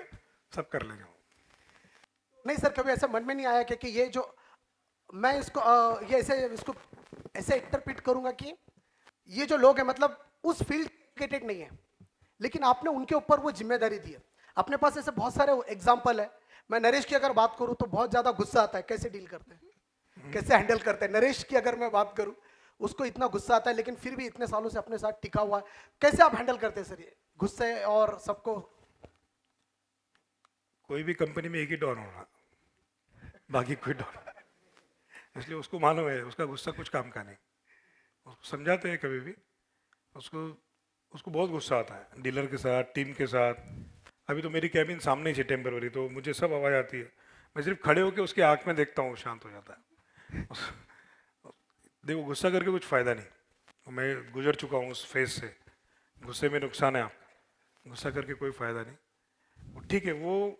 सब कर लेगा। नहीं सर, कभी ऐसा मन में नहीं आया कि ये जो मैं इसको ये ऐसे इसको ऐसे इंटरप्रेट करूंगा कि ये जो लोग हैं मतलब उस फील्ड एजुकेटेड नहीं है, लेकिन आपने उनके ऊपर वो जिम्मेदारी दी है। अपने पास ऐसे बहुत सारे एग्जाम्पल है। मैं नरेश की अगर बात करूं तो बहुत ज्यादा गुस्सा आता है, कैसे डील करते हैं, कैसे हैंडल करते हैं। नरेश की अगर मैं बात करूं, उसको इतना गुस्सा आता है लेकिन फिर भी इतने सालों से अपने साथ टिका हुआ है। कैसे आप हैंडल करते हैं सर ये गुस्से और सबको? कोई भी कंपनी में एक ही डॉन होना, बाकी कोई डॉन, इसलिए उसको मालूम है उसका गुस्सा कुछ काम का नहीं। उसको समझाते हैं कभी भी, उसको उसको बहुत गुस्सा आता है डीलर के साथ, टीम के साथ। अभी तो मेरी कैबिन सामने ही है टेम्पररी, तो मुझे सब आवाज़ आती है, मैं सिर्फ खड़े होकर उसके आँख में देखता हूँ, शांत हो जाता है। देखो गुस्सा करके कुछ फ़ायदा नहीं, मैं गुजर चुका हूँ उस फेज से। गुस्से में नुकसान है आपका, गुस्सा करके कोई फ़ायदा नहीं। वो ठीक है, वो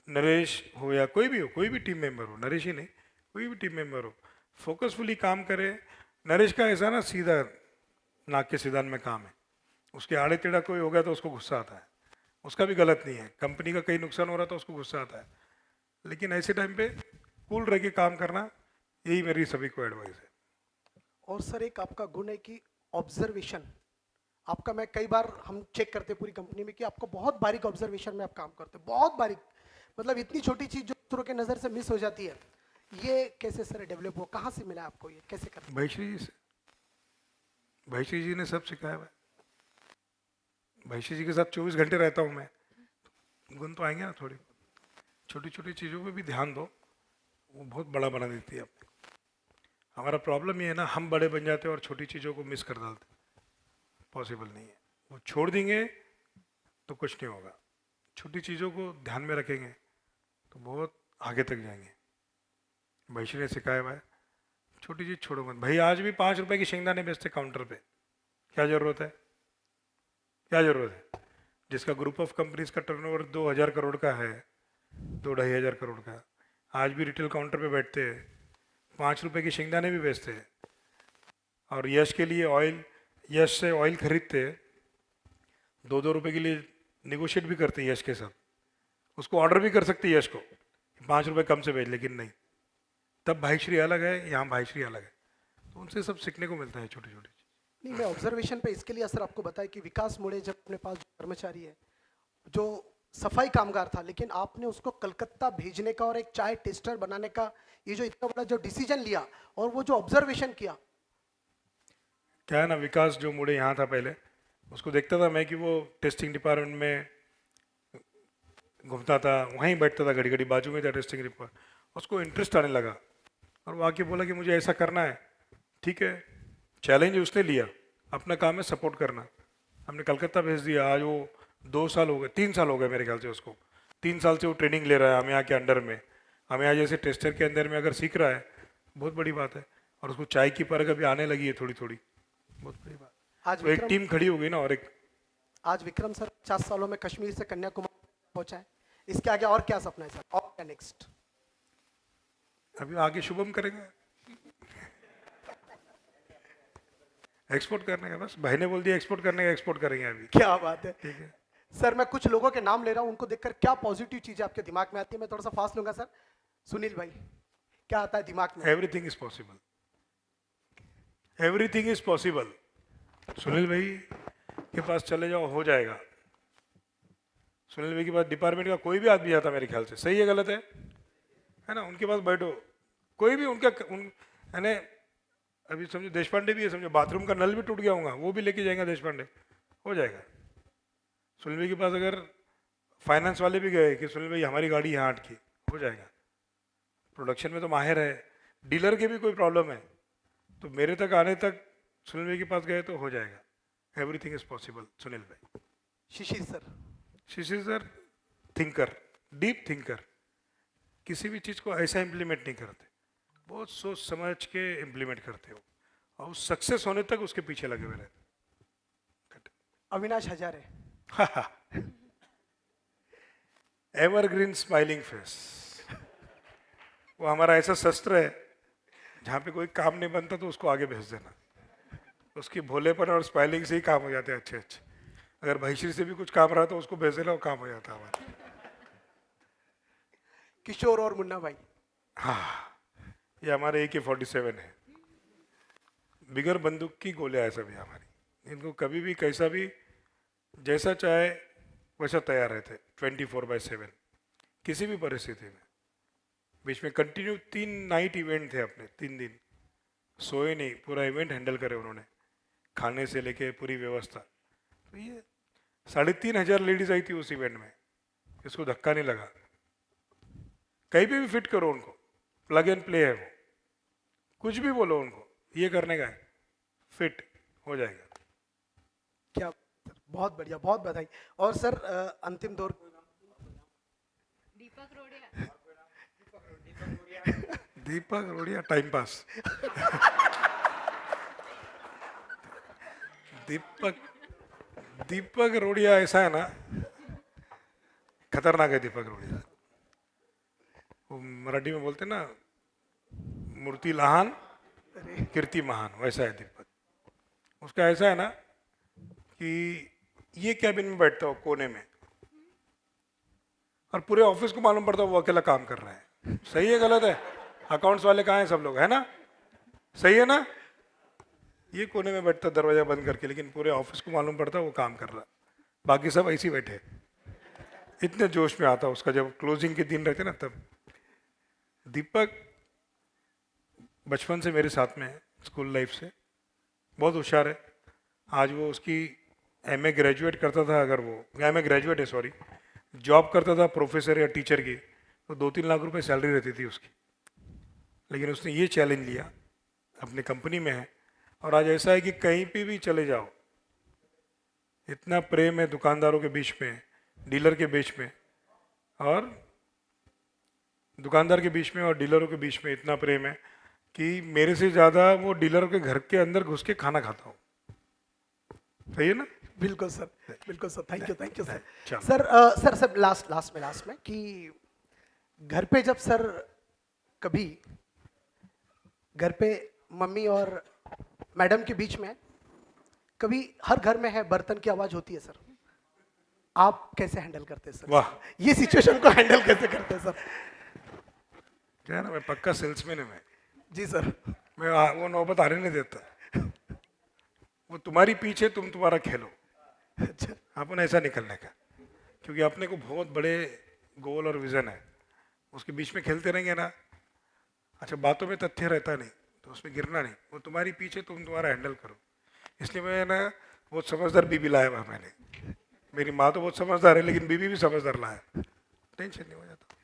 नरेश हो या कोई भी हो, कोई भी टीम मेंबर हो, नरेश ही नहीं, कोई भी टीम मेंबर हो, फोकसफुली काम करे। नरेश का ऐसा ना सीधा नाक के सीधान में काम है, उसके आड़े टेढ़ा कोई हो गया तो उसको गुस्सा आता है, उसका भी गलत नहीं है, कंपनी का कहीं नुकसान हो रहा तो उसको गुस्सा आता है, लेकिन ऐसे टाइम पे कूल रह के काम करना, यही मेरी सभी को एडवाइस है। और सर एक आपका गुण है कि ऑब्जर्वेशन आपका, मैं कई बार हम चेक करते हैं पूरी कंपनी में कि आपको बहुत बारीक ऑब्जर्वेशन में आप काम करते हैं, बहुत बारीक। मतलब इतनी छोटी चीज जो दूसरों के नजर से मिस हो जाती है, ये कैसे सर डेवलप हो, कहाँ से मिला आपको, ये कैसे करते भाईश्री जी से, भाईश्री जी ने सब सिखाया हुआ है। भाईश्री जी के साथ 24 घंटे रहता हूँ मैं, गुण तो आएंगे ना थोड़ी। छोटी छोटी चीज़ों पे भी ध्यान दो, वो बहुत बड़ा बना देती है आपको। हमारा प्रॉब्लम ये है ना, हम बड़े बन जाते हैं और छोटी चीज़ों को मिस कर डालते, पॉसिबल नहीं है। वो छोड़ देंगे तो कुछ नहीं होगा, छोटी चीज़ों को ध्यान में रखेंगे तो बहुत आगे तक जाएंगे। भाईश्री ने सिखाया हुआ है, छोटी चीज़ छोड़ो मत। भाई आज भी 5 रुपए की शेंगदाने बेचते काउंटर पे, क्या ज़रूरत है, क्या ज़रूरत है? जिसका ग्रुप ऑफ कंपनीज का टर्नओवर 2,000 करोड़ का है, 2-2,500 करोड़ का, आज भी रिटेल काउंटर पे बैठते हैं, 5 रुपए की शेंगदाने भी बेचते हैं। और यश के लिए ऑयल, यश से ऑयल खरीदते हैं, 2-2 रुपए के लिए निगोशिएट भी करते हैं यश के साथ, उसको ऑर्डर भी कर सकते हैं यश को 5 रुपए कम से भेज, लेकिन नहीं। तब भाईश्री अलग है, यहाँ भाईश्री अलग है, तो उनसे सब सीखने को मिलता है, छोटी छोटी चीज़। नहीं, मैं ऑब्जर्वेशन पे इसके लिए असर आपको बताया कि विकास मोड़े जब अपने पास जो कर्मचारी है, जो सफाई कामगार था, लेकिन आपने उसको कलकत्ता भेजने का और एक चाय टेस्टर बनाने का ये जो इतना बड़ा जो डिसीजन लिया और वो जो ऑब्जर्वेशन किया। क्या है ना, विकास जो मुड़े यहाँ था पहले, उसको देखता था मैं कि वो टेस्टिंग डिपार्टमेंट में घूमता था, वहीं बैठता था, घड़ी घड़ी बाजू में था टेस्टिंग डिपार्टमेंट, उसको इंटरेस्ट आने लगा और वो आके बोला कि मुझे ऐसा करना है। ठीक है, चैलेंज उसने लिया, अपना काम है सपोर्ट करना। हमने कलकत्ता भेज दिया, आज वो 2 साल हो गए, 3 साल हो गए मेरे ख्याल से उसको, 3 साल से वो ट्रेनिंग ले रहा है हमें यहाँ के अंडर में, हमें यहाँ जैसे टेस्टर के अंदर में अगर सीख रहा है, बहुत बड़ी बात है। और उसको चाय की परख अभी आने लगी है थोड़ी थोड़ी, बहुत बड़ी बात। आज तो एक विक्रम टीम खड़ी हो गई ना, और एक आज विक्रम सर 50 सालों में कश्मीर से कन्याकुमारी पहुंचा है। इसके आगे और क्या सपना है सर, और क्या नेक्स्ट? अभी आगे शुभम करेंगे, एक्सपोर्ट करने का, बस भाई ने बोल दिया एक्सपोर्ट करने का, एक्सपोर्ट करेंगे अभी। क्या बात है। ठीक है, सर मैं कुछ लोगों के नाम ले रहा हूं, उनको देखकर क्या पॉजिटिव चीजें आपके दिमाग में आती है? मैं थोड़ा सा फास्ट लूंगा सर। सुनील भाई, क्या आता है दिमाग में? Everything is possible, everything is possible. Sunil भाई के पास चले जाओ, हो जाएगा। सुनील भाई के पास डिपार्टमेंट का कोई भी आदमी आता मेरे ख्याल से, सही है गलत है ना, उनके पास बैठो, कोई भी उनका यानी अभी समझो देशपांडे भी है, समझो बाथरूम का नल भी टूट गया होगा, वो भी लेके जाएंगे देशपांडे, हो जाएगा। सुनील भाई के पास अगर फाइनेंस वाले भी गए कि सुनील भाई हमारी गाड़ी यहाँ अटकी, हो जाएगा। प्रोडक्शन में तो माहिर है, डीलर के भी कोई प्रॉब्लम है तो मेरे तक आने तक सुनील भाई के पास गए तो हो जाएगा। एवरीथिंग इज पॉसिबल सुनील भाई। शिशिर सर, शिशिर सर थिंकर, डीप थिंकर, किसी भी चीज़ को ऐसा इम्प्लीमेंट नहीं करते, बहुत सोच समझ के इम्प्लीमेंट करते हो और उस सक्सेस होने तक उसके पीछे लगे हुए रहते। Avinash Hazare. Evergreen smiling face. वो हमारा ऐसा शस्त्र है, जहाँ पे कोई काम नहीं बनता तो उसको आगे भेज देना। उसकी भोलेपन और स्माइलिंग से ही काम हो जाते हैं अच्छे अच्छे। अगर भाईश्री से भी कुछ काम रहा तो उसको भेज देना, वो काम हो जाता है हमारा। किशोर और मुन्ना भाई, ये हमारे AK-47 है, बिगर बंदूक की गोलियां है सभी हमारी। इनको कभी भी कैसा भी जैसा चाहे वैसा तैयार रहते 24/7 किसी भी परिस्थिति में। बीच में कंटिन्यू 3 नाइट इवेंट थे अपने, 3 दिन सोए नहीं, पूरा इवेंट हैंडल करे उन्होंने, खाने से लेके पूरी व्यवस्था। तो ये 3,500 लेडीज आई थी उस इवेंट में, इसको धक्का नहीं लगा। कहीं पे भी फिट करो उनको, प्लग एंड प्ले है वो, कुछ भी बोलो उनको ये करने का है, फिट हो जाएगा। क्या बहुत बढ़िया, बहुत बधाई। और सर अंतिम दौर दीपक रोडिया। दीपक रोडिया टाइम पास। दीपक रोडिया ऐसा है ना, खतरनाक है दीपक रोडिया। वो मराठी में बोलते ना, मूर्ति लहान कीर्ति महान, वैसा है दीपक। उसका ऐसा है ना कि ये कैबिन में बैठता हो कोने में, और पूरे ऑफिस को मालूम पड़ता है वो अकेला काम कर रहा है। सही है गलत है? अकाउंट्स वाले कहाँ हैं सब लोग, है ना? सही है ना? ये कोने में बैठता दरवाजा बंद करके, लेकिन पूरे ऑफिस को मालूम पड़ता है वो काम कर रहा है, बाकी सब ऐसे ही बैठे। इतने जोश में आता उसका जब क्लोजिंग के दिन रहते ना तब। दीपक बचपन से मेरे साथ में है, स्कूल लाइफ से, बहुत होशियार है। आज वो उसकी MA ग्रेजुएट करता था, अगर वो MA ग्रेजुएट है सॉरी, जॉब करता था प्रोफेसर या टीचर की, तो 2-3 लाख रुपए सैलरी रहती थी उसकी। लेकिन उसने ये चैलेंज लिया, अपनी कंपनी में है, और आज ऐसा है कि कहीं पे भी चले जाओ, इतना प्रेम है दुकानदारों के बीच में, डीलर के बीच में, और दुकानदार के बीच में और डीलरों के बीच में इतना प्रेम है कि मेरे से ज़्यादा वो डीलरों के घर के अंदर घुस के खाना खाता हूँ। सही है ना? बिल्कुल सर, बिल्कुल सर, थैंक यू सर। चलो। सर लास्ट में कि घर पे जब सर कभी घर पे मम्मी और मैडम के बीच में कभी, हर घर में है, बर्तन की आवाज होती है सर, आप कैसे हैंडल करते हैं सर? वाह, ये सिचुएशन को हैंडल कैसे करते हैं सर? क्या है ना, मैं पक्का सेल्समैन है मैं। जी सर। मैं वो नौबत आने नहीं देता। वो तुम्हारी पीछे, तुम तुम्हारा खेलो, अच्छा, अपन ऐसा निकलने का, क्योंकि अपने को बहुत बड़े गोल और विजन है, उसके बीच में खेलते रहेंगे ना, अच्छा बातों में तथ्य रहता नहीं तो उसमें गिरना नहीं। वो तुम्हारी पीछे, तुम तुम्हारा हैंडल करो। इसलिए मैं ना बहुत समझदार बीबी लाया हुआ मैंने। मेरी माँ तो बहुत समझदार है, लेकिन बीबी भी समझदार लाया, टेंशन नहीं हो जाता।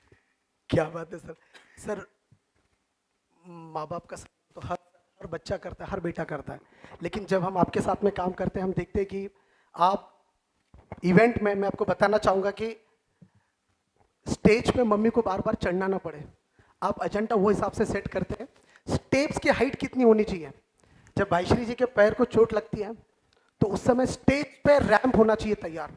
क्या बात है सर। सर माँ बाप का तो हर बच्चा करता है, हर बेटा करता है, लेकिन जब हम आपके साथ में काम करते हैं हम देखते हैं कि आप इवेंट में, मैं आपको बताना चाहूँगा कि स्टेज पे मम्मी को बार बार चढ़ना ना पड़े, आप एजेंडा वो हिसाब से सेट करते हैं। स्टेप्स की हाइट कितनी होनी चाहिए, जब भाईश्री जी के पैर को चोट लगती है तो उस समय स्टेज पे रैंप होना चाहिए तैयार।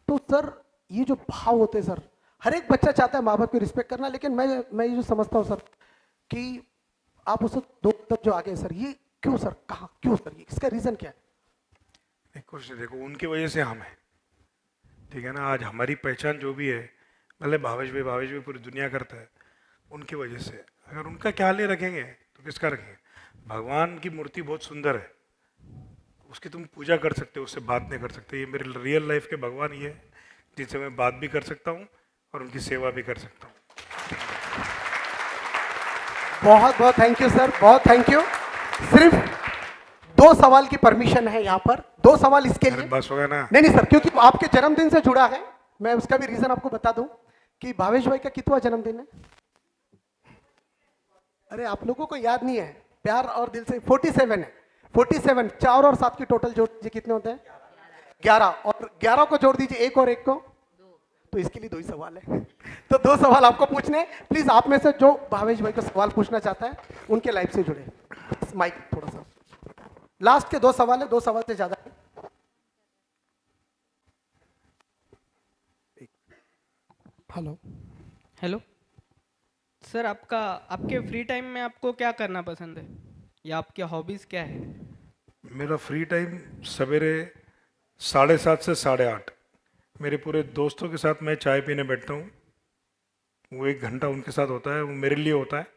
तो सर ये जो भाव होते हैं सर, हर एक बच्चा चाहता है माँ बाप की रिस्पेक्ट करना, लेकिन मैं ये जो समझता हूँ सर कि आप उसे दो तब जो आगे सर, ये क्यों सर, कहाँ क्यों सर, ये इसका रीजन क्या है? कुछ नहीं, देखो उनकी वजह से हम हैं, ठीक है ना। आज हमारी पहचान जो भी है, भले भावेश भाई पूरी दुनिया करता है, उनकी वजह से। अगर उनका ख्याल नहीं रखेंगे तो किसका रखेंगे? भगवान की मूर्ति बहुत सुंदर है, उसकी तुम पूजा कर सकते हो, उससे बात नहीं कर सकते। ये मेरे रियल लाइफ के भगवान ये है, जिनसे मैं बात भी कर सकता हूँ और उनकी सेवा भी कर सकता हूँ। बहुत बहुत थैंक यू सर, बहुत थैंक यू। सिर्फ 2 सवाल की परमिशन है यहाँ पर, 2 सवाल इसके अरे लिए। बस हो गया ना। नहीं सर, क्योंकि आपके जन्मदिन से जुड़ा है, मैं उसका भी रीजन आपको बता दूं कि भावेश भाई का कितवा जन्मदिन है? अरे आप लोगों को याद नहीं है, प्यार और दिल से 47 है। 47, 4 और 7 की टोटल जोड़ दीजिए, कितने होते हैं? 11, और 11 को जोड़ दीजिए 1 और 1 को, तो इसके लिए 2 ही सवाल है। तो 2 सवाल आपको पूछने, प्लीज आप में से जो भावेश भाई को सवाल पूछना चाहता है उनके लाइफ से जुड़े। माइक थोड़ा सा, लास्ट के 2 सवाल है, 2 सवाल से ज्यादा है। हेलो हेलो सर आपका आपके फ्री टाइम में आपको क्या करना पसंद है या आपकी हॉबीज़ क्या है? मेरा फ्री टाइम सवेरे 7:30 से 8:30 मेरे पूरे दोस्तों के साथ मैं चाय पीने बैठता हूँ। वो 1 घंटा उनके साथ होता है, वो मेरे लिए होता है।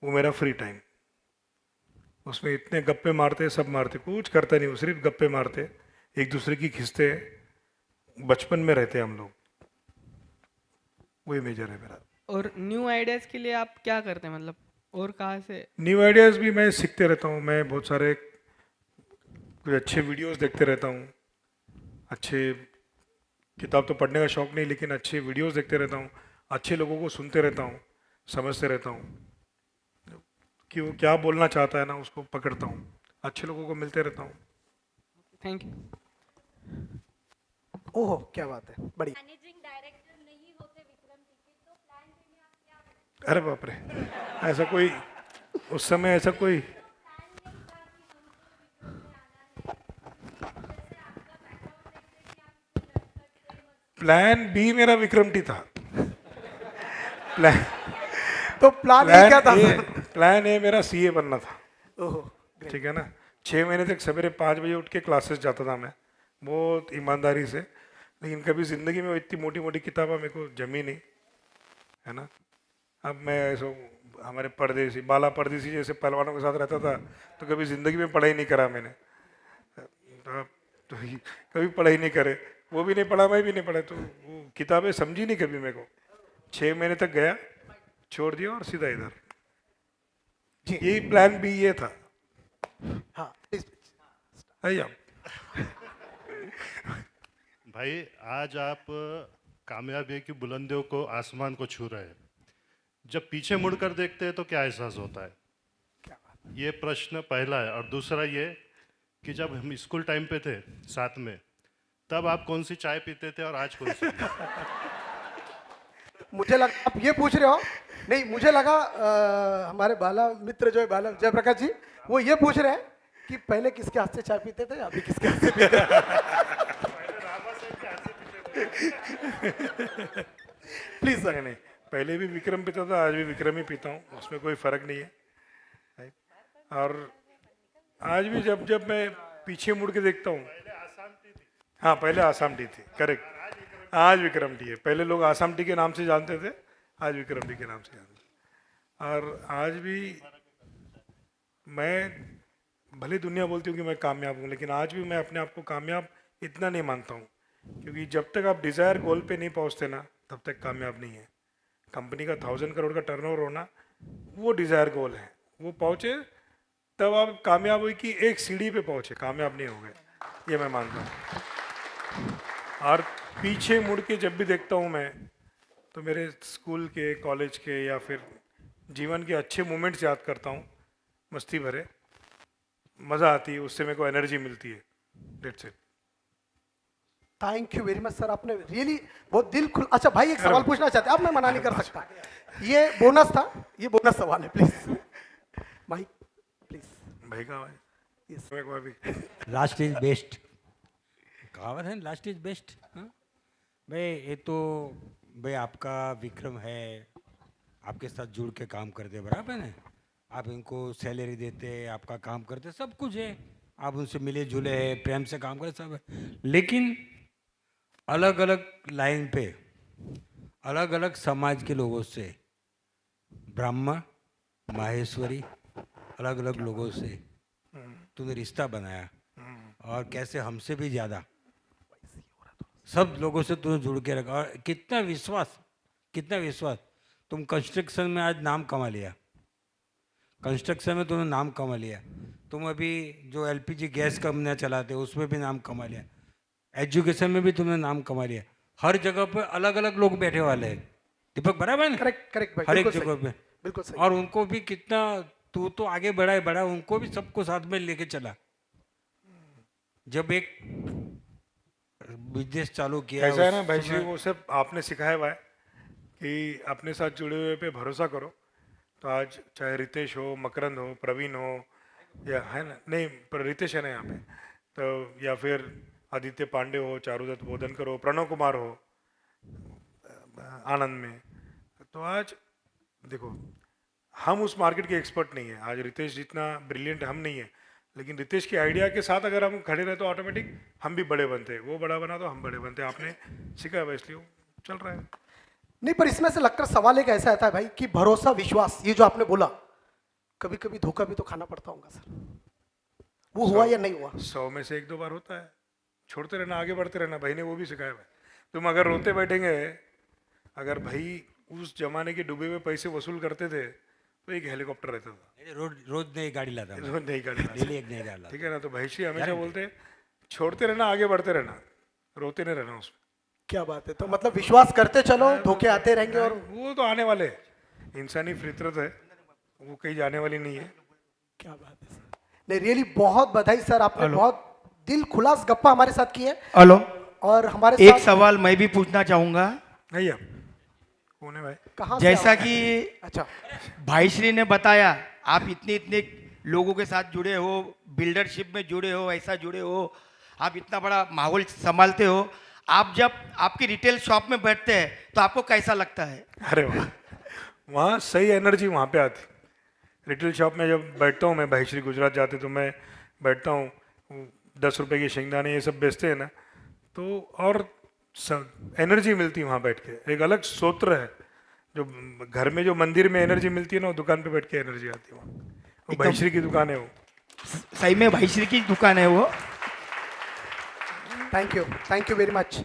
वो मेरा फ्री टाइम। उसमें इतने गप्पे मारते, सब मारते, कुछ करता नहीं, वो सिर्फ गप्पे मारते, एक दूसरे की खींचते। बचपन में रहते हम लोग। वही मेजर है मेरा। और न्यू आइडियाज़ के लिए आप क्या करते हैं मतलब और कहाँ से? न्यू आइडियाज़ भी मैं सीखते रहता हूँ। मैं बहुत सारे कुछ अच्छे वीडियोस देखते रहता हूँ। अच्छे किताब तो पढ़ने का शौक नहीं, लेकिन अच्छे वीडियोस देखते रहता हूँ। अच्छे लोगों को सुनते रहता हूँ, समझते रहता हूँ कि वो क्या बोलना चाहता है ना, उसको पकड़ता हूँ। अच्छे लोगों को मिलते रहता हूँ। Thank you. ओहो क्या बात है, बढ़िया। मैनेजिंग डायरेक्टर नहीं होते विक्रम जी के तो प्लान बी में आप क्या करते? अरे बाप रे, ऐसा कोई उस समय ऐसा कोई प्लान नहीं था कि हमको विक्रम में आना है, क्योंकि जैसे आपका बैकग्राउंड देखते कि आप नटखट थे, मस्त प्लान बी मेरा विक्रम टी था। प्लान तो प्लान ए क्या था ए सर? प्लान ए मेरा सीए बनना था। ओहो ग्रेट। ठीक है ना। 6 महीने तक सवेरे 5 बजे उठ के क्लासेस जाता था मैं, बहुत ईमानदारी से। लेकिन कभी ज़िंदगी में वो इतनी मोटी मोटी किताबें मेरे को जमी नहीं, है ना। अब मैं ऐसा हमारे परदेसी बाला परदेसी जैसे पहलवानों के साथ रहता था, तो कभी ज़िंदगी में पढ़ाई नहीं करा मैंने। कभी पढ़ाई नहीं करे, वो भी नहीं पढ़ा, मैं भी नहीं पढ़ा, तो वो किताबें समझी नहीं कभी मेरे को। 6 महीने तक गया, छोड़ दिया और सीधा इधर। जी यही प्लान बी ये था। हाँ प्लीज। आइए। भाई आज आप कामयाबी की बुलंदियों को आसमान को छू रहे हैं। जब पीछे मुड़कर देखते हैं तो क्या एहसास होता है? ये प्रश्न पहला है। और दूसरा ये कि जब हम स्कूल टाइम पे थे साथ में, तब आप कौन सी चाय पीते थे और आज कौन सी पीते हैं? मुझे लगा आप ये पूछ रहे हो, नहीं मुझे लगा हमारे बाला मित्र जो है बाला जयप्रकाश जी, वो ये पूछ रहे हैं कि पहले किसके हाथ से चाय पीते थे, अभी किसके हाथ से पीते हैं। Please sir. नहीं नहीं, पहले भी विक्रम पीता था, आज भी विक्रम ही पीता हूँ, उसमें कोई फर्क नहीं है। और आज भी जब जब मैं पीछे मुड़ के देखता हूँ, हाँ पहले आसाम टी थी, करेक्ट। आज विक्रम टी है। पहले लोग आसाम टी के नाम से जानते थे, आज विक्रम टी के नाम से जानते हैं। और आज भी मैं, भले दुनिया बोलती हूँ कि मैं कामयाब हूँ, लेकिन आज भी मैं अपने आप को कामयाब इतना नहीं मानता हूँ। क्योंकि जब तक आप डिज़ायर गोल पे नहीं पहुँचते ना, तब तक कामयाब नहीं है। कंपनी का 1000 करोड़ का टर्नओवर होना, वो डिज़ायर गोल है। वो पहुँचे तब आप कामयाब हुई कि एक सीढ़ी पे पहुँचे, कामयाब नहीं हो गए, ये मैं मानता हूँ। और पीछे मुड़ के जब भी देखता हूँ मैं, तो मेरे स्कूल के, कॉलेज के या फिर जीवन के अच्छे मोमेंट्स याद करता हूँ, मस्ती भरे, मज़ा आती है, उससे मेरे को एनर्जी मिलती है। That's it. Thank you very much sir, आपने रियली बहुत दिल खुल। अच्छा भाई एक सवाल पूछना चाहते हैं, अब मैं मना नहीं कर सकता, ये बोनस था, ये बोनस सवाल है, प्लीज भाई प्लीज। भाई का भाई Yes. मेरे को अभी लास्ट इज बेस्ट, कहावत है, लास्ट इज बेस्ट। भाई ये तो भाई आपका विक्रम है, आपके साथ जुड़ के काम करते बराबर है, आप इनको सैलरी देते, आपका काम करते, सब कुछ है, आप उनसे मिले जुले हैं, प्रेम से काम करते, सब है। लेकिन अलग अलग लाइन पे अलग अलग समाज के लोगों से, ब्राह्मण, माहेश्वरी, अलग अलग लोगों से तूने रिश्ता बनाया, और कैसे हमसे भी ज़्यादा सब लोगों से तूने जुड़ के रखा, और कितना विश्वास, कितना विश्वास। तुम कंस्ट्रक्शन में आज नाम कमा लिया, कंस्ट्रक्शन में तुमने नाम कमा लिया, तुम अभी जो एलपीजी गैस कंपनियाँ चलाते हो उसमें भी नाम कमा लिया, एजुकेशन में भी तुमने नाम कमा लिया। हर जगह पे अलग अलग लोग बैठे वाले हैं, दीपक बराबर है ना? करेक्ट करेक्ट भाई, हर एक बिल्कुल जगह सही, पे, बिल्कुल सही। और उनको भी कितना, तू तो आगे बढ़ा है, बढ़ा, उनको भी सबको साथ में लेके चला। जब एक बिजनेस चालू किया ऐसा है ना उस भाई श्री, समय- वो सब आपने सिखाया हुआ है कि अपने साथ जुड़े हुए पे भरोसा करो। तो आज चाहे रितेश हो, मकरंद हो, प्रवीण हो, या है ना, नहीं पर रितेश है ना यहाँ पे, तो या फिर आदित्य पांडे हो, चारुदत्त बोधनकर हो, प्रणव कुमार हो आनंद में, तो आज देखो, हम उस मार्केट के एक्सपर्ट नहीं है। आज रितेश जितना ब्रिलियंट हम नहीं है, लेकिन रितेश के आइडिया के साथ अगर हम खड़े रहे तो ऑटोमेटिक हम भी बड़े बनते हैं। वो बड़ा बना तो हम बड़े बनते हैं। आपने सीखा है, इसलिए वो चल रहा है। नहीं, पर इसमें से लगकर सवाल एक ऐसा आता है भाई कि भरोसा विश्वास, ये जो आपने बोला, कभी कभी धोखा भी तो खाना पड़ता होगा सर। वो हुआ या नहीं हुआ? 100 में से 1-2 बार होता है। छोड़ते रहना, आगे बढ़ते रहना। भाई ने वो भी सिखाया भाई। तुम अगर रोते बैठेंगे, अगर भाई उस जमाने के डूबे हुए पैसे वसूल करते थे तो एक हेलीकॉप्टर रहता था। रोज रोज नई गाड़ी लाता हूँ, रोज नहीं करना, डेली एक नई गाड़ी लाता ठीक है ना। तो भाई श्री हमेशा बोलते हैं, छोड़ते रहना, आगे बढ़ते रहना, रोते नहीं रहना उसमें। क्या बात है। तो मतलब विश्वास करते चलो, धोखे आते रहेंगे और वो तो आने वाले हैं। इंसानी फितरत है, वो कहीं जाने वाली नहीं है। क्या बात है सर। नहीं, रियली बहुत बधाई सर, आपने बहुत दिल खुलास गप्पा हमारे साथ की है। हेलो, और हमारे एक साथ सवाल मैं भी पूछना चाहूंगा। नहीं है, कौन है भाई? कहाँ से जैसा आओ? कि अच्छा, भाई श्री ने बताया, आप इतने इतने लोगों के साथ जुड़े हो, बिल्डरशिप में जुड़े हो, ऐसा जुड़े हो, आप इतना बड़ा माहौल संभालते हो। आप जब आपकी रिटेल शॉप में बैठते हैं तो आपको कैसा लगता है? अरे वाह, वहाँ सही एनर्जी वहाँ पे आती। रिटेल शॉप में जब बैठता हूँ मैं, भाई श्री गुजरात जाते तो मैं बैठता हूँ, 10 रुपए की शेंगदाने ये सब बेचते हैं ना, तो और एनर्जी मिलती है वहाँ बैठ के। एक अलग सूत्र है, जो घर में जो मंदिर में एनर्जी मिलती है ना, वो दुकान पे बैठ के एनर्जी आती है वहाँ। वो भाई श्री की दुकान है वो। सही में भाई श्री की दुकान है वो? Thank you very much.